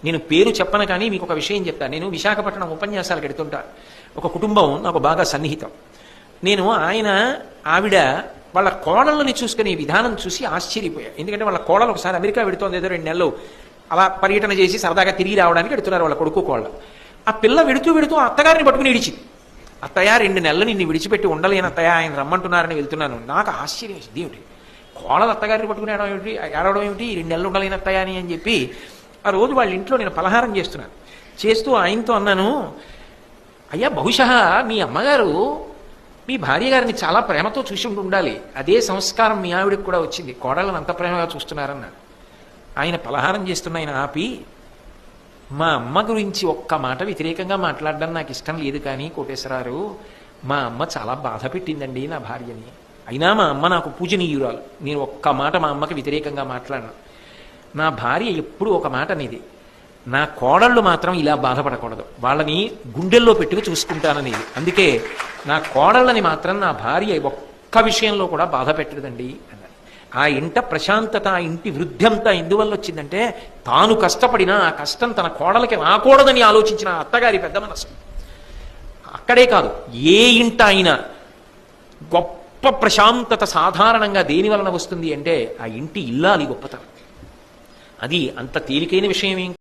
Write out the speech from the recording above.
నేను పేరు చెప్పను కానీ మీకు ఒక విషయం చెప్తాను. నేను విశాఖపట్నం ఉపన్యాసాలకు ఎడుతుంటా. ఒక కుటుంబం నాకు బాగా సన్నిహితం. నేను ఆవిడ వాళ్ళ కోడళ్ళని చూసుకునే విధానం చూసి ఆశ్చర్యపోయా. ఎందుకంటే వాళ్ళ కోడలు ఒకసారి అమెరికా వెడుతోంది, ఏదో 2 నెలలు అలా పర్యటన చేసి సరదాగా తిరిగి రావడానికి వెడుతున్నారు వాళ్ళ కొడుకు కోళ్ళ. ఆ పిల్ల వెడుతూ ఆ అత్తగారిని పట్టుకుని ఇడిచింది. అత్తయ్య 2 నెలలు నిన్ను విడిచిపెట్టి ఉండలేను అత్తయ్య, ఆయన రమ్మంటున్నారని వెళ్తున్నాను. నాకు ఆశ్చర్యం వేసింది. ఏమిటి కోడలు అత్తగారిని పట్టుకుని ఏడవడం ఏమిటి, 2 నెలలు ఉండలేను అత్తయ్య అని చెప్పి ఆ రోజు వాళ్ళ ఇంట్లో నేను పలహారం చేస్తూ ఆయనతో అన్నాను, అయ్యా బహుశా మీ అమ్మగారు మీ భార్య గారిని చాలా ప్రేమతో చూసి ఉండాలి, అదే సంస్కారం మీ ఆవిడకి కూడా వచ్చింది, కోడళ్ళని అంత ప్రేమగా చూస్తున్నారన్నాడు. ఆయన పలహారం చేస్తున్న ఆయన ఆపి, మా అమ్మ గురించి ఒక్క మాట వ్యతిరేకంగా మాట్లాడడం నాకు ఇష్టం లేదు కానీ కోటేశ్వరారు, మా అమ్మ చాలా బాధ పెట్టిందండి నా భార్యని, అయినా మా అమ్మ నాకు పూజనీయురాలు, నేను ఒక్క మాట మా అమ్మకి వ్యతిరేకంగా మాట్లాడను. నా భార్య ఎప్పుడూ ఒక మాట అనేది, నా కోడళ్ళు మాత్రం ఇలా బాధపడకూడదు, వాళ్ళని గుండెల్లో పెట్టుకు చూసుకుంటాననేది, అందుకే నా కోడళ్ళని మాత్రం నా భార్య ఒక్క విషయంలో కూడా బాధ పెట్టదండి అన్నారు. ఆ ఇంట ప్రశాంతత, ఆ ఇంటి వృద్ధి అంతా ఎందువల్ల వచ్చిందంటే తాను కష్టపడినా ఆ కష్టం తన కోడలకి రాకూడదని ఆలోచించిన అత్తగారి పెద్ద మనసు. అక్కడే కాదు, ఏ ఇంట అయినా గొప్ప ప్రశాంతత సాధారణంగా దేని వలన వస్తుంది అంటే ఆ ఇంటి ఇల్లాలి గొప్పతనం. అది అంత తేలికైన విషయం ఏం